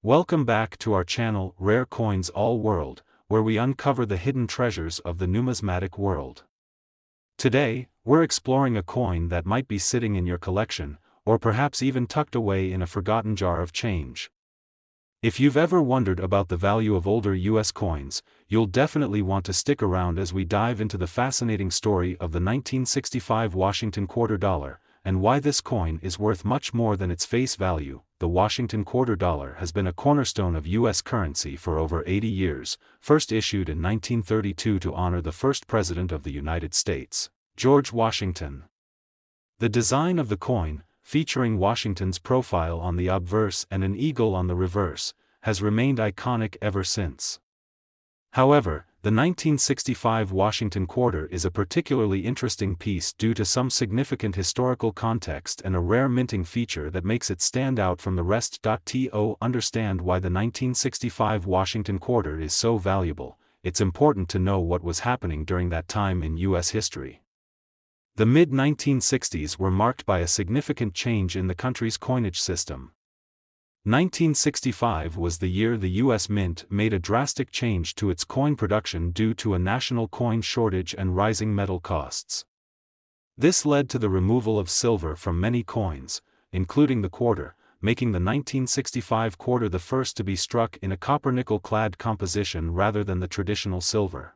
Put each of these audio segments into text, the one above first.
Welcome back to our channel Rare Coins All World, where we uncover the hidden treasures of the numismatic world. Today, we're exploring a coin that might be sitting in your collection, or perhaps even tucked away in a forgotten jar of change. If you've ever wondered about the value of older US coins, you'll definitely want to stick around as we dive into the fascinating story of the 1965 Washington quarter dollar, and why this coin is worth much more than its face value. The Washington quarter dollar has been a cornerstone of U.S. currency for over 80 years, first issued in 1932 to honor the first President of the United States, George Washington. The design of the coin, featuring Washington's profile on the obverse and an eagle on the reverse, has remained iconic ever since. However, the 1965 Washington quarter is a particularly interesting piece due to some significant historical context and a rare minting feature that makes it stand out from the rest. To understand why the 1965 Washington quarter is so valuable, it's important to know what was happening during that time in U.S. history. The mid-1960s were marked by a significant change in the country's coinage system. 1965 was the year the U.S. Mint made a drastic change to its coin production due to a national coin shortage and rising metal costs. This led to the removal of silver from many coins, including the quarter, making the 1965 quarter the first to be struck in a copper-nickel-clad composition rather than the traditional silver.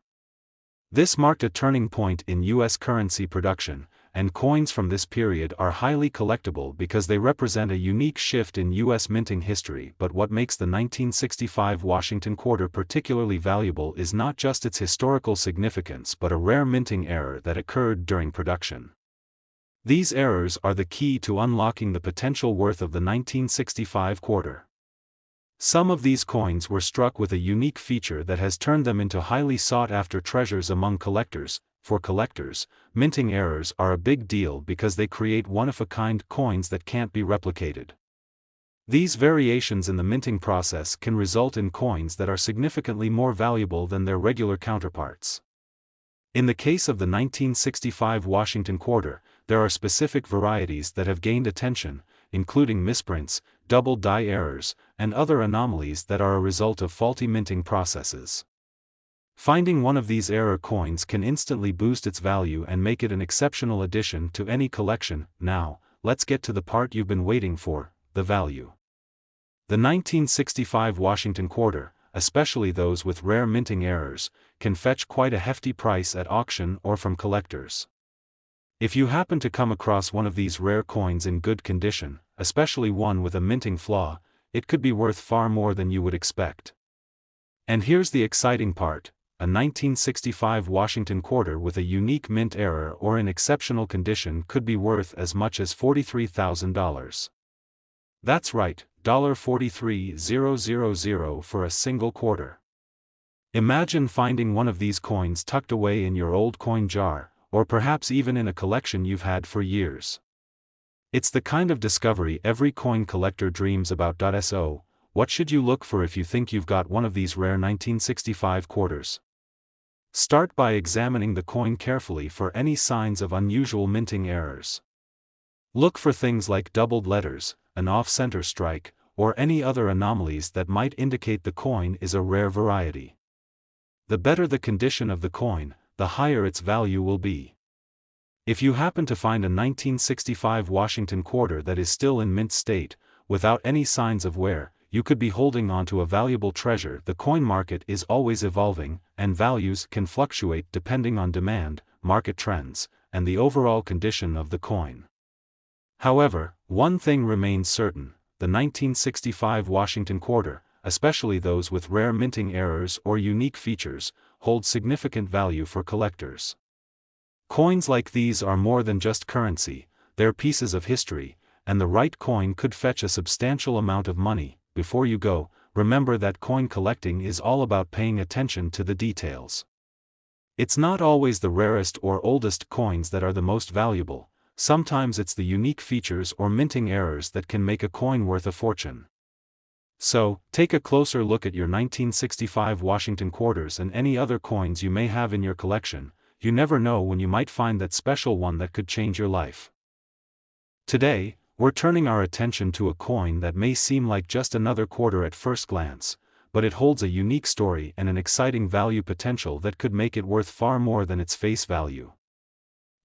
This marked a turning point in U.S. currency production, and coins from this period are highly collectible because they represent a unique shift in U.S. minting history. But what makes the 1965 Washington quarter particularly valuable is not just its historical significance but a rare minting error that occurred during production. These errors are the key to unlocking the potential worth of the 1965 quarter. Some of these coins were struck with a unique feature that has turned them into highly sought-after treasures among collectors. For collectors, minting errors are a big deal because they create one-of-a-kind coins that can't be replicated. These variations in the minting process can result in coins that are significantly more valuable than their regular counterparts. In the case of the 1965 Washington quarter, there are specific varieties that have gained attention, including misprints, double die errors, and other anomalies that are a result of faulty minting processes. Finding one of these error coins can instantly boost its value and make it an exceptional addition to any collection. Now, let's get to the part you've been waiting for, the value. The 1965 Washington quarter, especially those with rare minting errors, can fetch quite a hefty price at auction or from collectors. If you happen to come across one of these rare coins in good condition, especially one with a minting flaw, it could be worth far more than you would expect. And here's the exciting part. A 1965 Washington quarter with a unique mint error or in exceptional condition could be worth as much as $43,000. That's right, $43,000 for a single quarter. Imagine finding one of these coins tucked away in your old coin jar, or perhaps even in a collection you've had for years. It's the kind of discovery every coin collector dreams about. So, what should you look for if you think you've got one of these rare 1965 quarters? Start by examining the coin carefully for any signs of unusual minting errors. Look for things like doubled letters, an off-center strike, or any other anomalies that might indicate the coin is a rare variety. The better the condition of the coin, the higher its value will be. If you happen to find a 1965 Washington quarter that is still in mint state, without any signs of wear, you could be holding on to a valuable treasure. The coin market is always evolving, and values can fluctuate depending on demand, market trends, and the overall condition of the coin. However, one thing remains certain: the 1965 Washington quarter, especially those with rare minting errors or unique features, hold significant value for collectors. Coins like these are more than just currency, they're pieces of history, and the right coin could fetch a substantial amount of money. Before you go, remember that coin collecting is all about paying attention to the details. It's not always the rarest or oldest coins that are the most valuable. Sometimes it's the unique features or minting errors that can make a coin worth a fortune. So, take a closer look at your 1965 Washington quarters and any other coins you may have in your collection. You never know when you might find that special one that could change your life. Today, We're turning our attention to a coin that may seem like just another quarter at first glance, but it holds a unique story and an exciting value potential that could make it worth far more than its face value.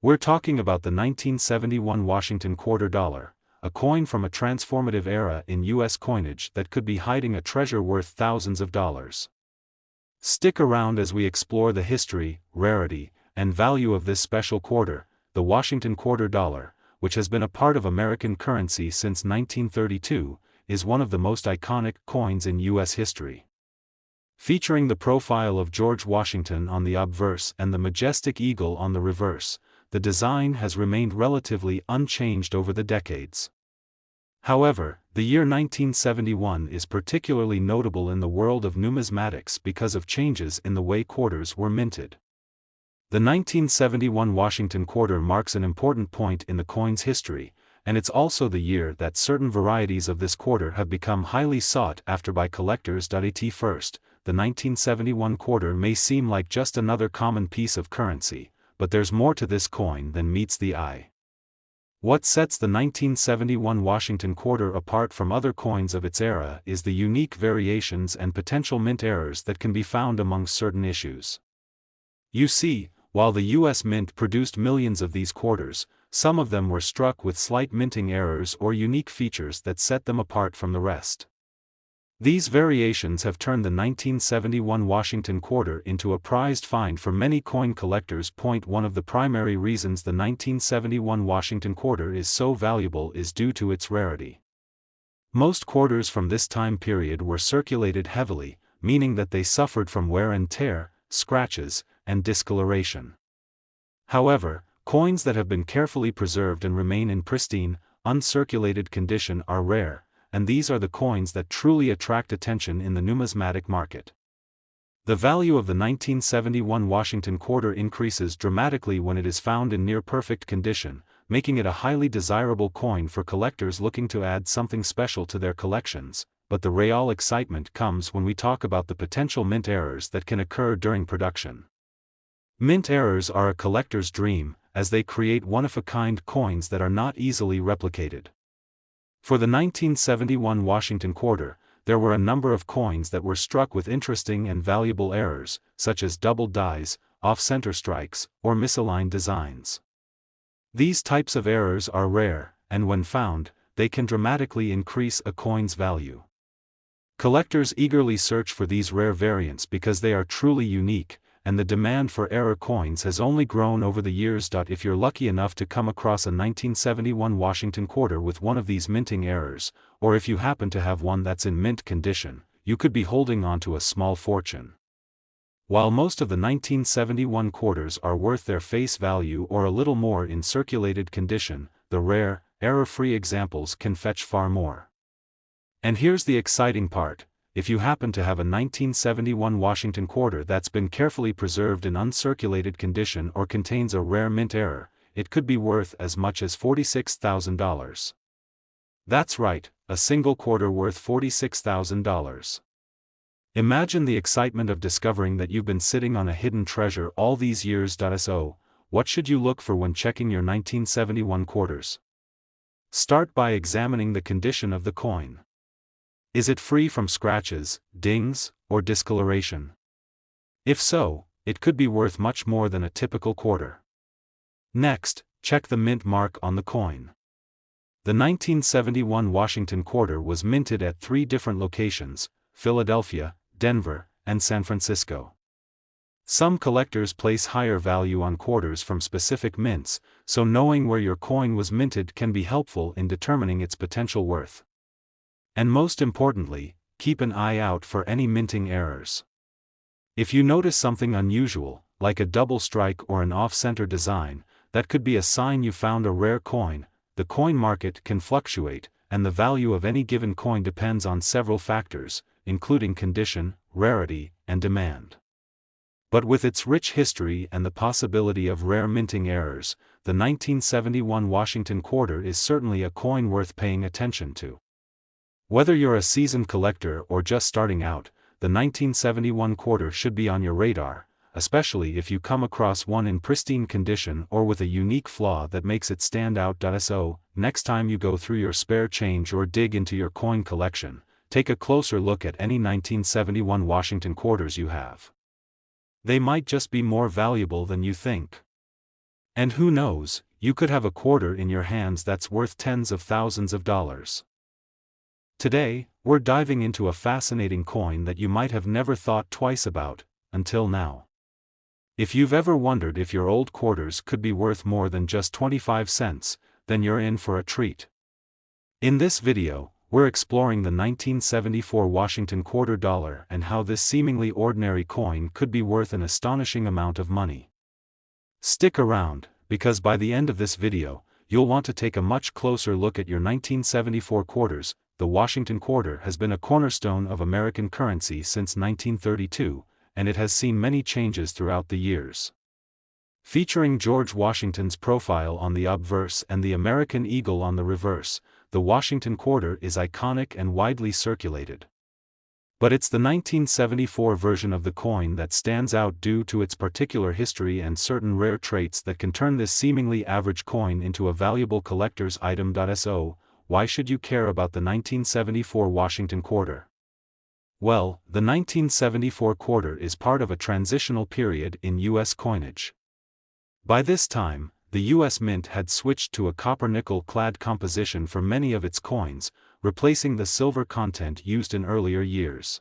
We're talking about the 1971 Washington quarter dollar, a coin from a transformative era in U.S. coinage that could be hiding a treasure worth thousands of dollars. Stick around as we explore the history, rarity, and value of this special quarter, the Washington quarter dollar, which has been a part of American currency since 1932, is one of the most iconic coins in U.S. history. Featuring the profile of George Washington on the obverse and the majestic eagle on the reverse, the design has remained relatively unchanged over the decades. However, the year 1971 is particularly notable in the world of numismatics because of changes in the way quarters were minted. The 1971 Washington quarter marks an important point in the coin's history, and it's also the year that certain varieties of this quarter have become highly sought after by collectors. At first, the 1971 quarter may seem like just another common piece of currency, but there's more to this coin than meets the eye. What sets the 1971 Washington quarter apart from other coins of its era is the unique variations and potential mint errors that can be found among certain issues. You see, while the U.S. Mint produced millions of these quarters, some of them were struck with slight minting errors or unique features that set them apart from the rest. These variations have turned the 1971 Washington quarter into a prized find for many coin collectors. One of the primary reasons the 1971 Washington quarter is so valuable is due to its rarity. Most quarters from this time period were circulated heavily, meaning that they suffered from wear and tear, scratches, and discoloration. However, coins that have been carefully preserved and remain in pristine, uncirculated condition are rare, and these are the coins that truly attract attention in the numismatic market. The value of the 1971 Washington quarter increases dramatically when it is found in near-perfect condition, making it a highly desirable coin for collectors looking to add something special to their collections, but the real excitement comes when we talk about the potential mint errors that can occur during production. Mint errors are a collector's dream, as they create one-of-a-kind coins that are not easily replicated. For the 1971 Washington quarter, there were a number of coins that were struck with interesting and valuable errors, such as double dies, off-center strikes, or misaligned designs. These types of errors are rare, and when found, they can dramatically increase a coin's value. Collectors eagerly search for these rare variants because they are truly unique, and the demand for error coins has only grown over the years. If you're lucky enough to come across a 1971 Washington quarter with one of these minting errors, or if you happen to have one that's in mint condition, you could be holding on to a small fortune. While most of the 1971 quarters are worth their face value or a little more in circulated condition, the rare, error-free examples can fetch far more. And here's the exciting part. If you happen to have a 1971 Washington quarter that's been carefully preserved in uncirculated condition or contains a rare mint error, it could be worth as much as $46,000. That's right, a single quarter worth $46,000. Imagine the excitement of discovering that you've been sitting on a hidden treasure all these years. So, what should you look for when checking your 1971 quarters? Start by examining the condition of the coin. Is it free from scratches, dings, or discoloration? If so, it could be worth much more than a typical quarter. Next, check the mint mark on the coin. The 1971 Washington quarter was minted at 3 different locations: Philadelphia, Denver, and San Francisco. Some collectors place higher value on quarters from specific mints, so knowing where your coin was minted can be helpful in determining its potential worth. And most importantly, keep an eye out for any minting errors. If you notice something unusual, like a double strike or an off-center design, that could be a sign you found a rare coin. The coin market can fluctuate, and the value of any given coin depends on several factors, including condition, rarity, and demand. But with its rich history and the possibility of rare minting errors, the 1971 Washington quarter is certainly a coin worth paying attention to. Whether you're a seasoned collector or just starting out, the 1971 quarter should be on your radar, especially if you come across one in pristine condition or with a unique flaw that makes it stand out. So, next time you go through your spare change or dig into your coin collection, take a closer look at any 1971 Washington quarters you have. They might just be more valuable than you think. And who knows, you could have a quarter in your hands that's worth tens of thousands of dollars. Today, we're diving into a fascinating coin that you might have never thought twice about, until now. If you've ever wondered if your old quarters could be worth more than just 25 cents, then you're in for a treat. In this video, we're exploring the 1974 Washington quarter dollar and how this seemingly ordinary coin could be worth an astonishing amount of money. Stick around, because by the end of this video, you'll want to take a much closer look at your 1974 quarters. The Washington quarter has been a cornerstone of American currency since 1932, and it has seen many changes throughout the years. Featuring George Washington's profile on the obverse and the American eagle on the reverse, the Washington quarter is iconic and widely circulated. But it's the 1974 version of the coin that stands out due to its particular history and certain rare traits that can turn this seemingly average coin into a valuable collector's item. So, why should you care about the 1974 Washington quarter? Well, the 1974 quarter is part of a transitional period in U.S. coinage. By this time, the U.S. Mint had switched to a copper-nickel-clad composition for many of its coins, replacing the silver content used in earlier years.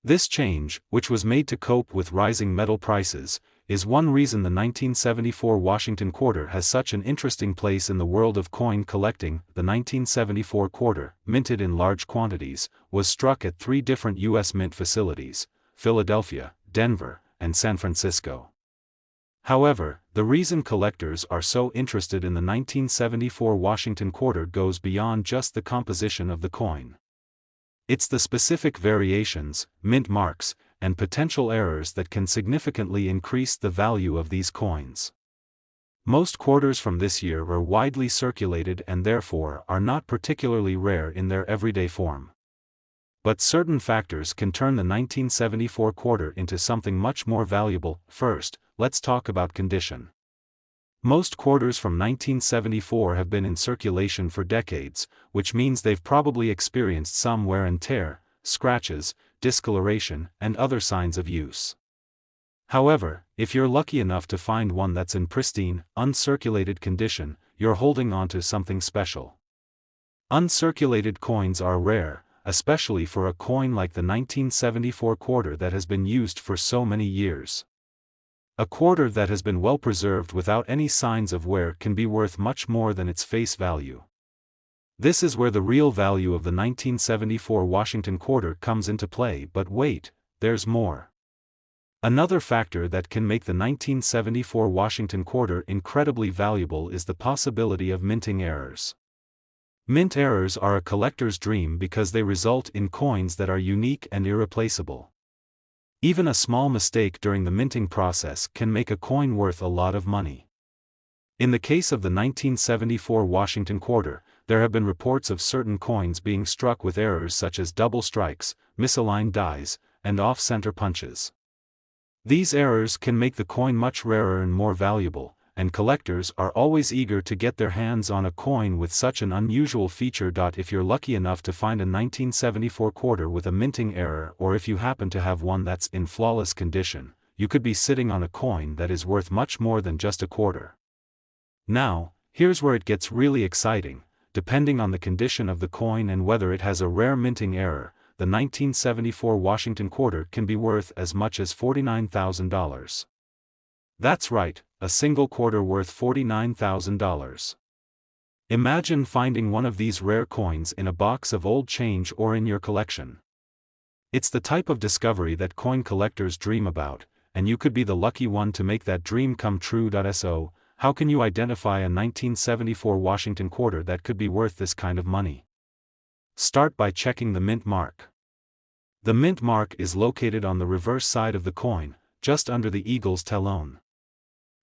This change, which was made to cope with rising metal prices, is one reason the 1974 Washington quarter has such an interesting place in the world of coin collecting. The 1974 quarter, minted in large quantities, was struck at 3 different U.S. Mint facilities: Philadelphia, Denver, and San Francisco. However, the reason collectors are so interested in the 1974 Washington quarter goes beyond just the composition of the coin. It's the specific variations, mint marks, and potential errors that can significantly increase the value of these coins. Most quarters from this year are widely circulated and therefore are not particularly rare in their everyday form. But certain factors can turn the 1974 quarter into something much more valuable. First, let's talk about condition. Most quarters from 1974 have been in circulation for decades, which means they've probably experienced some wear and tear, scratches, discoloration, and other signs of use. However, if you're lucky enough to find one that's in pristine, uncirculated condition, you're holding on to something special. Uncirculated coins are rare, especially for a coin like the 1974 quarter that has been used for so many years. A quarter that has been well preserved without any signs of wear can be worth much more than its face value. This is where the real value of the 1974 Washington quarter comes into play. But wait, there's more. Another factor that can make the 1974 Washington quarter incredibly valuable is the possibility of minting errors. Mint errors are a collector's dream because they result in coins that are unique and irreplaceable. Even a small mistake during the minting process can make a coin worth a lot of money. In the case of the 1974 Washington quarter, there have been reports of certain coins being struck with errors such as double strikes, misaligned dies, and off-center punches. These errors can make the coin much rarer and more valuable, and collectors are always eager to get their hands on a coin with such an unusual feature. If you're lucky enough to find a 1974 quarter with a minting error, or if you happen to have one that's in flawless condition, you could be sitting on a coin that is worth much more than just a quarter. Now, here's where it gets really exciting. Depending on the condition of the coin and whether it has a rare minting error, the 1974 Washington quarter can be worth as much as $49,000. That's right, a single quarter worth $49,000. Imagine finding one of these rare coins in a box of old change or in your collection. It's the type of discovery that coin collectors dream about, and you could be the lucky one to make that dream come true. So, how can you identify a 1974 Washington quarter that could be worth this kind of money? Start by checking the mint mark. The mint mark is located on the reverse side of the coin, just under the eagle's talon.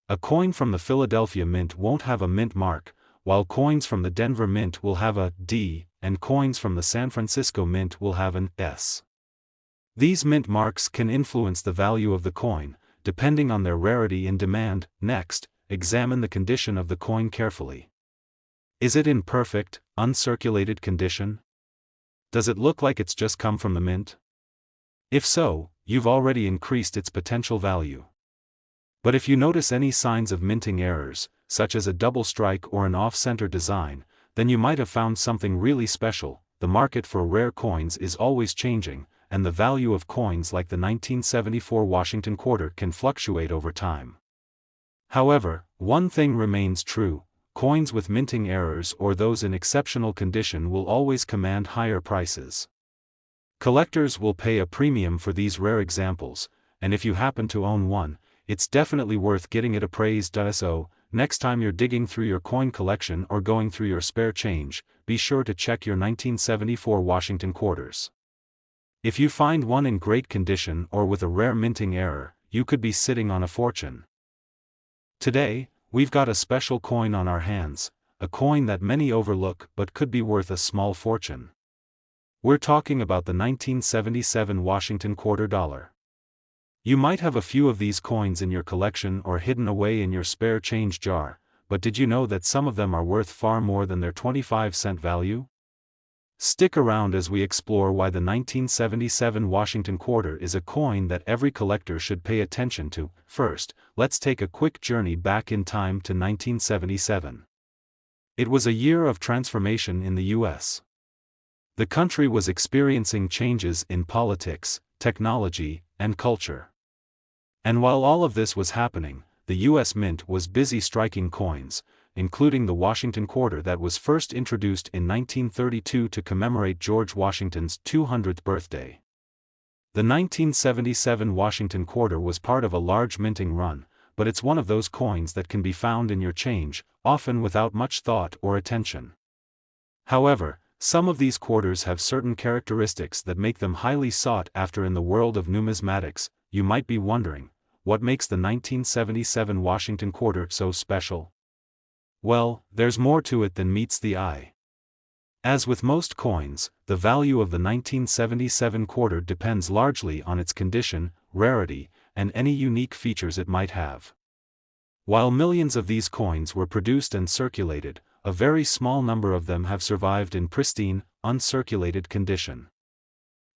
A coin from the Philadelphia Mint won't have a mint mark, while coins from the Denver Mint will have a D, and coins from the San Francisco Mint will have an S. These mint marks can influence the value of the coin, depending on their rarity and demand. Next, examine the condition of the coin carefully. Is it in perfect, uncirculated condition? Does it look like it's just come from the mint? If so, you've already increased its potential value. But if you notice any signs of minting errors, such as a double strike or an off-center design, then you might have found something really special. The market for rare coins is always changing, and the value of coins like the 1974 Washington quarter can fluctuate over time. However, one thing remains true: coins with minting errors or those in exceptional condition will always command higher prices. Collectors will pay a premium for these rare examples, and if you happen to own one, it's definitely worth getting it appraised. So, next time you're digging through your coin collection or going through your spare change, be sure to check your 1974 Washington quarters. If you find one in great condition or with a rare minting error, you could be sitting on a fortune. Today, we've got a special coin on our hands, a coin that many overlook but could be worth a small fortune. We're talking about the 1977 Washington quarter dollar. You might have a few of these coins in your collection or hidden away in your spare change jar, but did you know that some of them are worth far more than their 25-cent value? Stick around as we explore why the 1977 Washington quarter is a coin that every collector should pay attention to. First, let's take a quick journey back in time to 1977. It was a year of transformation in the U.S. The country was experiencing changes in politics, technology, and culture. And while all of this was happening, the U.S. Mint was busy striking coins, including the Washington quarter that was first introduced in 1932 to commemorate George Washington's 200th birthday. The 1977 Washington quarter was part of a large minting run, but it's one of those coins that can be found in your change, often without much thought or attention. However, some of these quarters have certain characteristics that make them highly sought after in the world of numismatics. You might be wondering, what makes the 1977 Washington quarter so special? Well, there's more to it than meets the eye. As with most coins, the value of the 1977 quarter depends largely on its condition, rarity, and any unique features it might have. While millions of these coins were produced and circulated, a very small number of them have survived in pristine, uncirculated condition.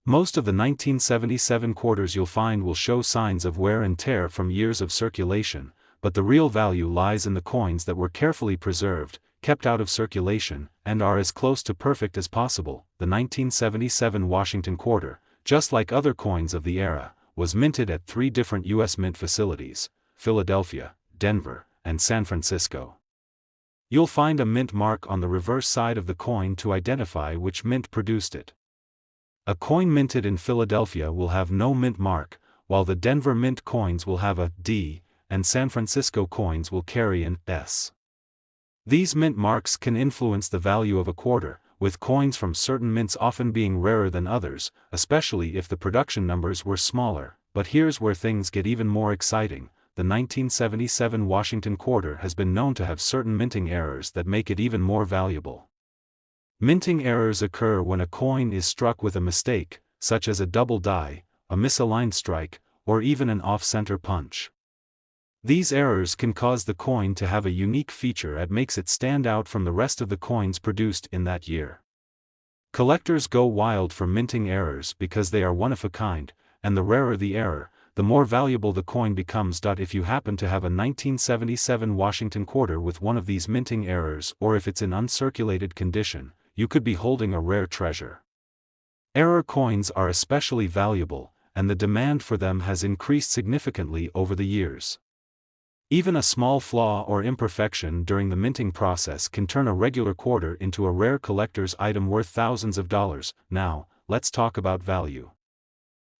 Most of the 1977 quarters you'll find will show signs of wear and tear from years of circulation, but the real value lies in the coins that were carefully preserved, kept out of circulation, and are as close to perfect as possible. The 1977 Washington quarter, just like other coins of the era, was minted at 3 different U.S. mint facilities: Philadelphia, Denver, and San Francisco. You'll find a mint mark on the reverse side of the coin to identify which mint produced it. A coin minted in Philadelphia will have no mint mark, while the Denver mint coins will have a D, and San Francisco coins will carry an S. These mint marks can influence the value of a quarter, with coins from certain mints often being rarer than others, especially if the production numbers were smaller. But here's where things get even more exciting: the 1977 Washington quarter has been known to have certain minting errors that make it even more valuable. Minting errors occur when a coin is struck with a mistake, such as a double die, a misaligned strike, or even an off-center punch. These errors can cause the coin to have a unique feature that makes it stand out from the rest of the coins produced in that year. Collectors go wild for minting errors because they are one of a kind, and the rarer the error, the more valuable the coin becomes. If you happen to have a 1977 Washington quarter with one of these minting errors, or if it's in uncirculated condition, you could be holding a rare treasure. Error coins are especially valuable, and the demand for them has increased significantly over the years. Even a small flaw or imperfection during the minting process can turn a regular quarter into a rare collector's item worth thousands of dollars. Now, let's talk about value.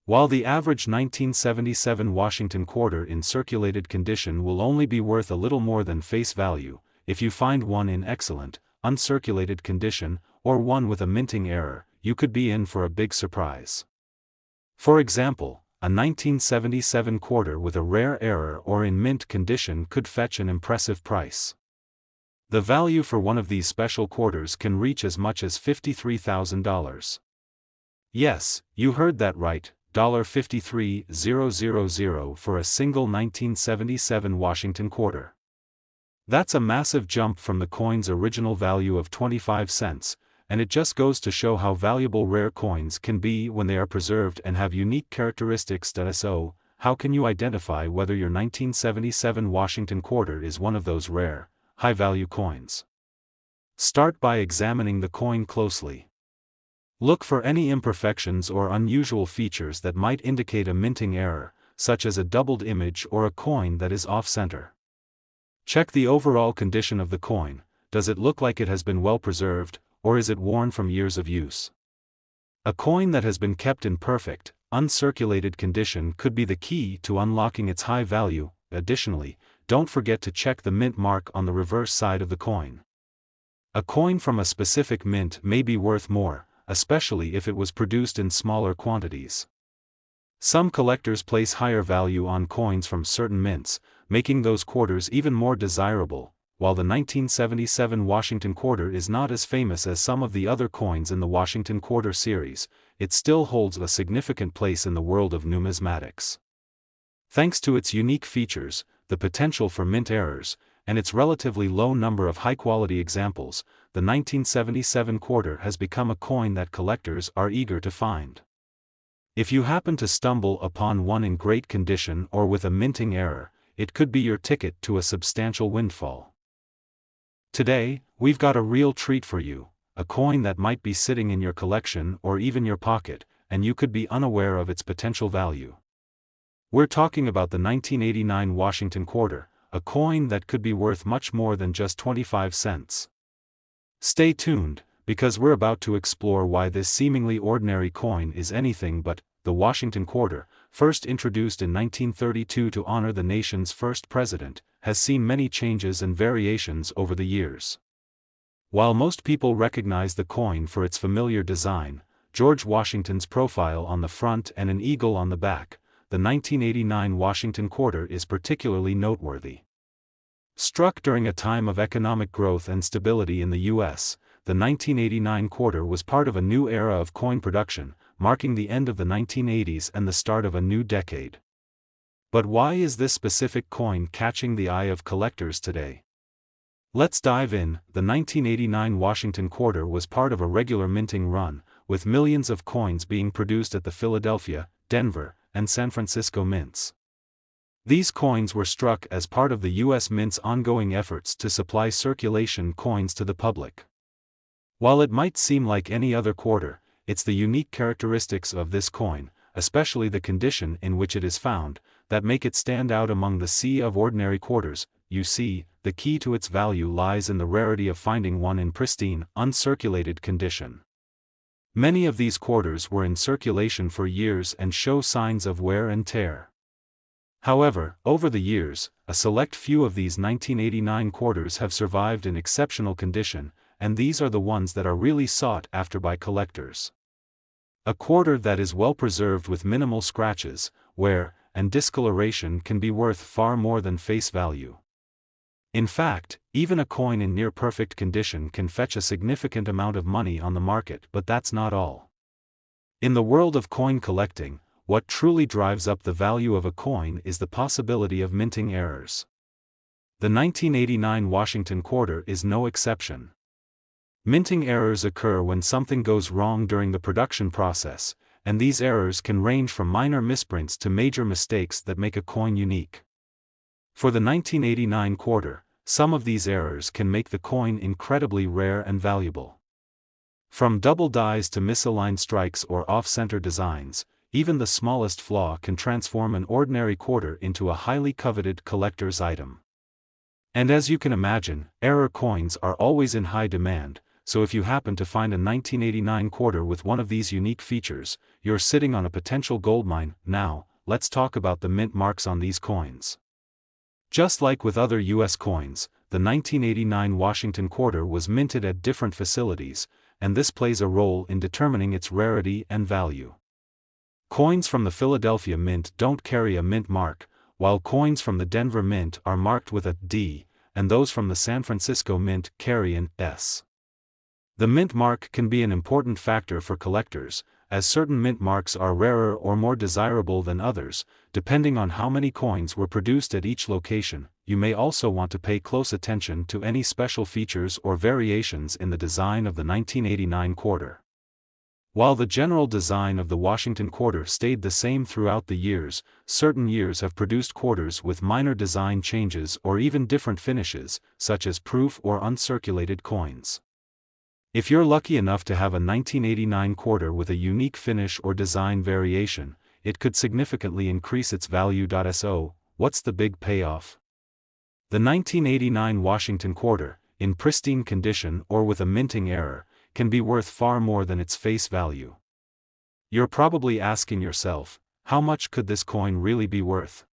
While the average 1977 Washington quarter in circulated condition will only be worth a little more than face value, if you find one in excellent, uncirculated condition, or one with a minting error, you could be in for a big surprise. For example, a 1977 quarter with a rare error or in mint condition could fetch an impressive price. The value for one of these special quarters can reach as much as $53,000. Yes, you heard that right, $53,000 for a single 1977 Washington quarter. That's a massive jump from the coin's original value of 25 cents, and it just goes to show how valuable rare coins can be when they are preserved and have unique characteristics. So, how can you identify whether your 1977 Washington quarter is one of those rare, high-value coins? Start by examining the coin closely. Look for any imperfections or unusual features that might indicate a minting error, such as a doubled image or a coin that is off-center. Check the overall condition of the coin. Does it look like it has been well preserved, or is it worn from years of use? A coin that has been kept in perfect, uncirculated condition could be the key to unlocking its high value. Additionally, don't forget to check the mint mark on the reverse side of the coin. A coin from a specific mint may be worth more, especially if it was produced in smaller quantities. Some collectors place higher value on coins from certain mints, making those quarters even more desirable. While the 1977 Washington quarter is not as famous as some of the other coins in the Washington quarter series, it still holds a significant place in the world of numismatics. Thanks to its unique features, the potential for mint errors, and its relatively low number of high-quality examples, the 1977 quarter has become a coin that collectors are eager to find. If you happen to stumble upon one in great condition or with a minting error, it could be your ticket to a substantial windfall. Today, we've got a real treat for you, a coin that might be sitting in your collection or even your pocket, and you could be unaware of its potential value. We're talking about the 1989 Washington quarter, a coin that could be worth much more than just 25 cents. Stay tuned, because we're about to explore why this seemingly ordinary coin is anything but the Washington quarter, first introduced in 1932 to honor the nation's first president, has seen many changes and variations over the years. While most people recognize the coin for its familiar design, George Washington's profile on the front and an eagle on the back, the 1989 Washington quarter is particularly noteworthy. Struck during a time of economic growth and stability in the U.S., the 1989 quarter was part of a new era of coin production, marking the end of the 1980s and the start of a new decade. But why is this specific coin catching the eye of collectors today? Let's dive in. The 1989 Washington quarter was part of a regular minting run, with millions of coins being produced at the Philadelphia, Denver, and San Francisco mints. These coins were struck as part of the U.S. Mint's ongoing efforts to supply circulation coins to the public. While it might seem like any other quarter, it's the unique characteristics of this coin, especially the condition in which it is found, that make it stand out among the sea of ordinary quarters. You see, the key to its value lies in the rarity of finding one in pristine, uncirculated condition. Many of these quarters were in circulation for years and show signs of wear and tear. However, over the years, a select few of these 1989 quarters have survived in exceptional condition, and these are the ones that are really sought after by collectors. A quarter that is well preserved with minimal scratches, wear, and discoloration can be worth far more than face value. In fact, even a coin in near-perfect condition can fetch a significant amount of money on the market, but that's not all. In the world of coin collecting, what truly drives up the value of a coin is the possibility of minting errors. The 1989 Washington quarter is no exception. Minting errors occur when something goes wrong during the production process, and these errors can range from minor misprints to major mistakes that make a coin unique. For the 1989 quarter, some of these errors can make the coin incredibly rare and valuable. From double dies to misaligned strikes or off-center designs, even the smallest flaw can transform an ordinary quarter into a highly coveted collector's item. And as you can imagine, error coins are always in high demand, so if you happen to find a 1989 quarter with one of these unique features, you're sitting on a potential goldmine. Now, let's talk about the mint marks on these coins. Just like with other U.S. coins, the 1989 Washington quarter was minted at different facilities, and this plays a role in determining its rarity and value. Coins from the Philadelphia Mint don't carry a mint mark, while coins from the Denver Mint are marked with a D, and those from the San Francisco Mint carry an S. The mint mark can be an important factor for collectors, as certain mint marks are rarer or more desirable than others, depending on how many coins were produced at each location. You may also want to pay close attention to any special features or variations in the design of the 1989 quarter. While the general design of the Washington quarter stayed the same throughout the years, certain years have produced quarters with minor design changes or even different finishes, such as proof or uncirculated coins. If you're lucky enough to have a 1989 quarter with a unique finish or design variation, it could significantly increase its value. So, what's the big payoff? The 1989 Washington quarter, in pristine condition or with a minting error, can be worth far more than its face value. You're probably asking yourself, how much could this coin really be worth?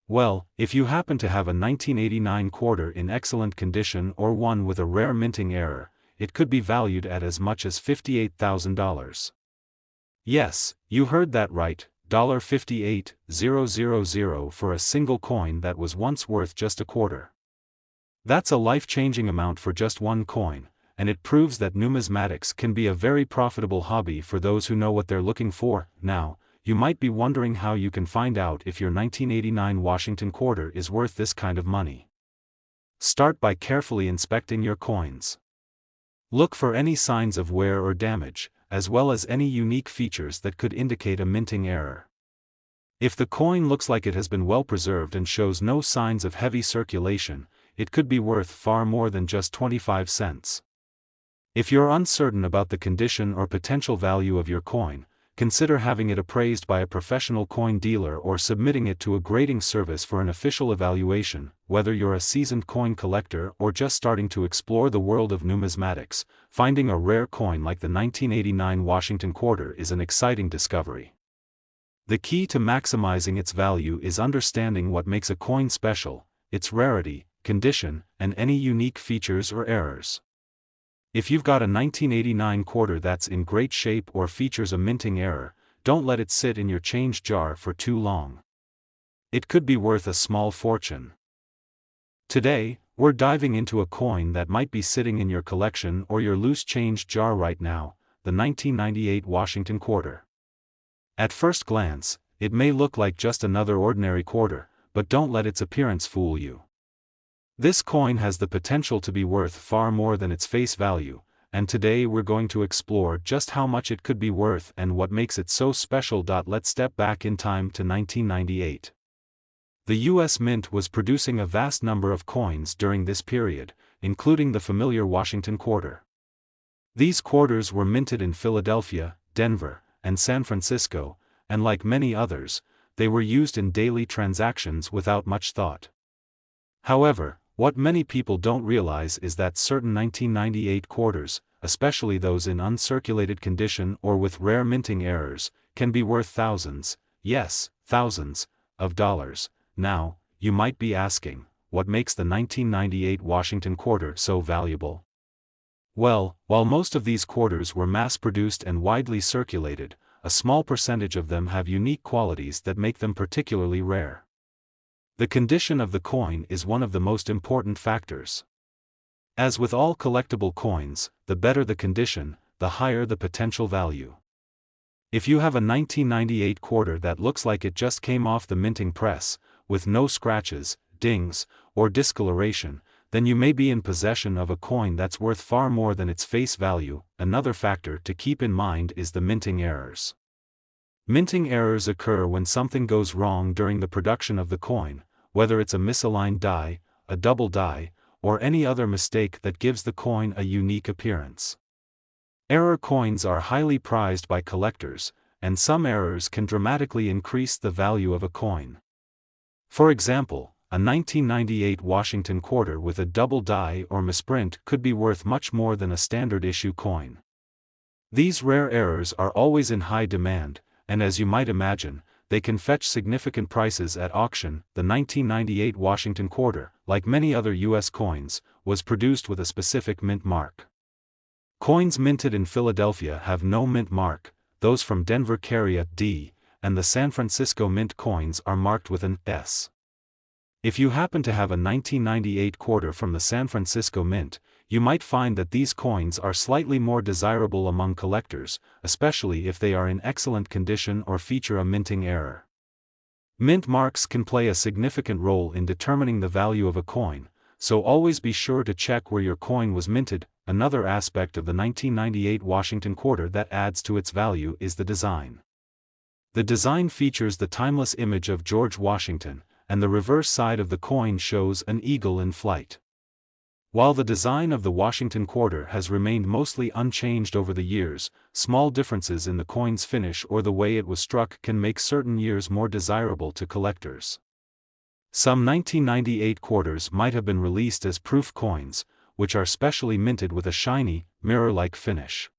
Well, if you happen to have a 1989 quarter in excellent condition or one with a rare minting error, it could be valued at as much as $58,000. Yes, you heard that right, $58,000 for a single coin that was once worth just a quarter. That's a life-changing amount for just one coin, and it proves that numismatics can be a very profitable hobby for those who know what they're looking for. Now, you might be wondering how you can find out if your 1989 Washington quarter is worth this kind of money. Start by carefully inspecting your coins. Look for any signs of wear or damage, as well as any unique features that could indicate a minting error. If the coin looks like it has been well preserved and shows no signs of heavy circulation, it could be worth far more than just 25 cents. If you're uncertain about the condition or potential value of your coin, consider having it appraised by a professional coin dealer or submitting it to a grading service for an official evaluation. Whether you're a seasoned coin collector or just starting to explore the world of numismatics, finding a rare coin like the 1989 Washington quarter is an exciting discovery. The key to maximizing its value is understanding what makes a coin special, its rarity, condition, and any unique features or errors. If you've got a 1989 quarter that's in great shape or features a minting error, don't let it sit in your change jar for too long. It could be worth a small fortune. Today, we're diving into a coin that might be sitting in your collection or your loose change jar right now, the 1998 Washington quarter. At first glance, it may look like just another ordinary quarter, but don't let its appearance fool you. This coin has the potential to be worth far more than its face value, and today we're going to explore just how much it could be worth and what makes it so special. Let's step back in time to 1998. The U.S. Mint was producing a vast number of coins during this period, including the familiar Washington quarter. These quarters were minted in Philadelphia, Denver, and San Francisco, and like many others, they were used in daily transactions without much thought. However, what many people don't realize is that certain 1998 quarters, especially those in uncirculated condition or with rare minting errors, can be worth thousands, yes, thousands, of dollars. Now, you might be asking, what makes the 1998 Washington quarter so valuable? Well, while most of these quarters were mass-produced and widely circulated, a small percentage of them have unique qualities that make them particularly rare. The condition of the coin is one of the most important factors. As with all collectible coins, the better the condition, the higher the potential value. If you have a 1998 quarter that looks like it just came off the minting press, with no scratches, dings, or discoloration, then you may be in possession of a coin that's worth far more than its face value. Another factor to keep in mind is the minting errors. Minting errors occur when something goes wrong during the production of the coin, whether it's a misaligned die, a double die, or any other mistake that gives the coin a unique appearance. Error coins are highly prized by collectors, and some errors can dramatically increase the value of a coin. For example, a 1998 Washington quarter with a double die or misprint could be worth much more than a standard issue coin. These rare errors are always in high demand, and as you might imagine, they can fetch significant prices at auction. The 1998 Washington quarter, like many other U.S. coins, was produced with a specific mint mark. Coins minted in Philadelphia have no mint mark, those from Denver carry a D, and the San Francisco Mint coins are marked with an S. If you happen to have a 1998 quarter from the San Francisco Mint, you might find that these coins are slightly more desirable among collectors, especially if they are in excellent condition or feature a minting error. Mint marks can play a significant role in determining the value of a coin, so always be sure to check where your coin was minted. Another aspect of the 1998 Washington quarter that adds to its value is the design. The design features the timeless image of George Washington, and the reverse side of the coin shows an eagle in flight. While the design of the Washington quarter has remained mostly unchanged over the years, small differences in the coin's finish or the way it was struck can make certain years more desirable to collectors. Some 1998 quarters might have been released as proof coins, which are specially minted with a shiny, mirror-like finish.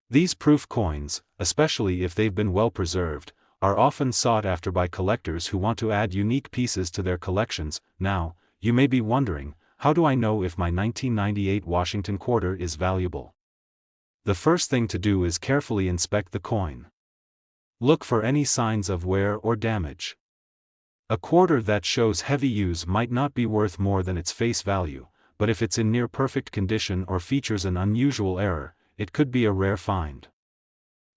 These proof coins, especially if they've been well preserved, are often sought after by collectors who want to add unique pieces to their collections. Now, you may be wondering, how do I know if my 1998 Washington quarter is valuable? The first thing to do is carefully inspect the coin. Look for any signs of wear or damage. A quarter that shows heavy use might not be worth more than its face value, but if it's in near perfect condition or features an unusual error, it could be a rare find.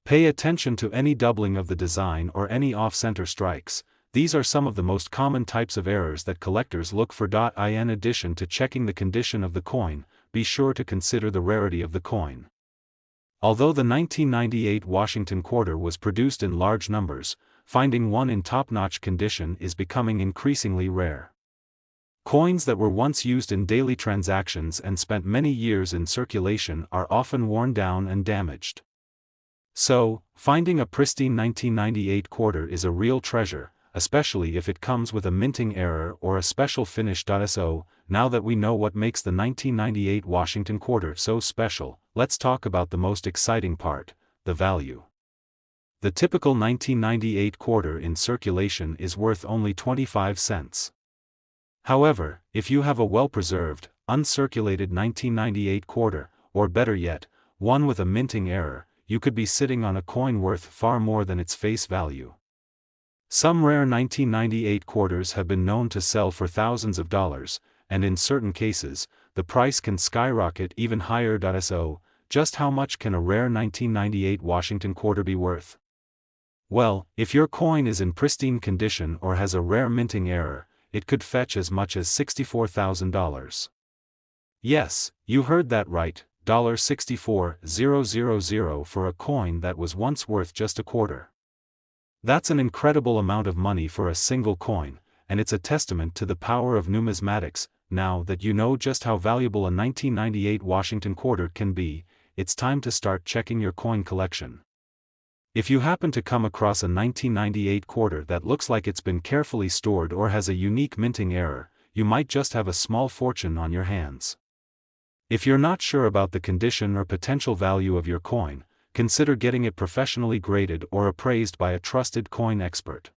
Pay attention to any doubling of the design or any off-center strikes. These are some of the most common types of errors that collectors look for. In addition to checking the condition of the coin, be sure to consider the rarity of the coin. Although the 1998 Washington quarter was produced in large numbers, finding one in top-notch condition is becoming increasingly rare. Coins that were once used in daily transactions and spent many years in circulation are often worn down and damaged. So, finding a pristine 1998 quarter is a real treasure, especially if it comes with a minting error or a special finish. So, now that we know what makes the 1998 Washington quarter so special, let's talk about the most exciting part, the value. The typical 1998 quarter in circulation is worth only 25 cents. However, if you have a well-preserved, uncirculated 1998 quarter, or better yet, one with a minting error, you could be sitting on a coin worth far more than its face value. Some rare 1998 quarters have been known to sell for thousands of dollars, and in certain cases, the price can skyrocket even higher. So, just how much can a rare 1998 Washington quarter be worth? Well, if your coin is in pristine condition or has a rare minting error, it could fetch as much as $64,000. Yes, you heard that right, $64,000 for a coin that was once worth just a quarter. That's an incredible amount of money for a single coin, and it's a testament to the power of numismatics. Now that you know just how valuable a 1998 Washington quarter can be, it's time to start checking your coin collection. If you happen to come across a 1998 quarter that looks like it's been carefully stored or has a unique minting error, you might just have a small fortune on your hands. If you're not sure about the condition or potential value of your coin, consider getting it professionally graded or appraised by a trusted coin expert.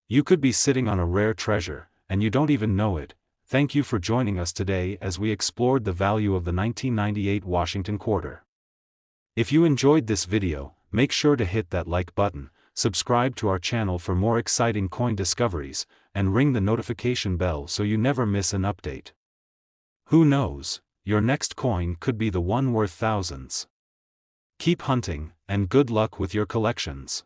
You could be sitting on a rare treasure, and you don't even know it. Thank you for joining us today as we explored the value of the 1998 Washington quarter. If you enjoyed this video, make sure to hit that like button, subscribe to our channel for more exciting coin discoveries, and ring the notification bell so you never miss an update. Who knows, your next coin could be the one worth thousands. Keep hunting, and good luck with your collections.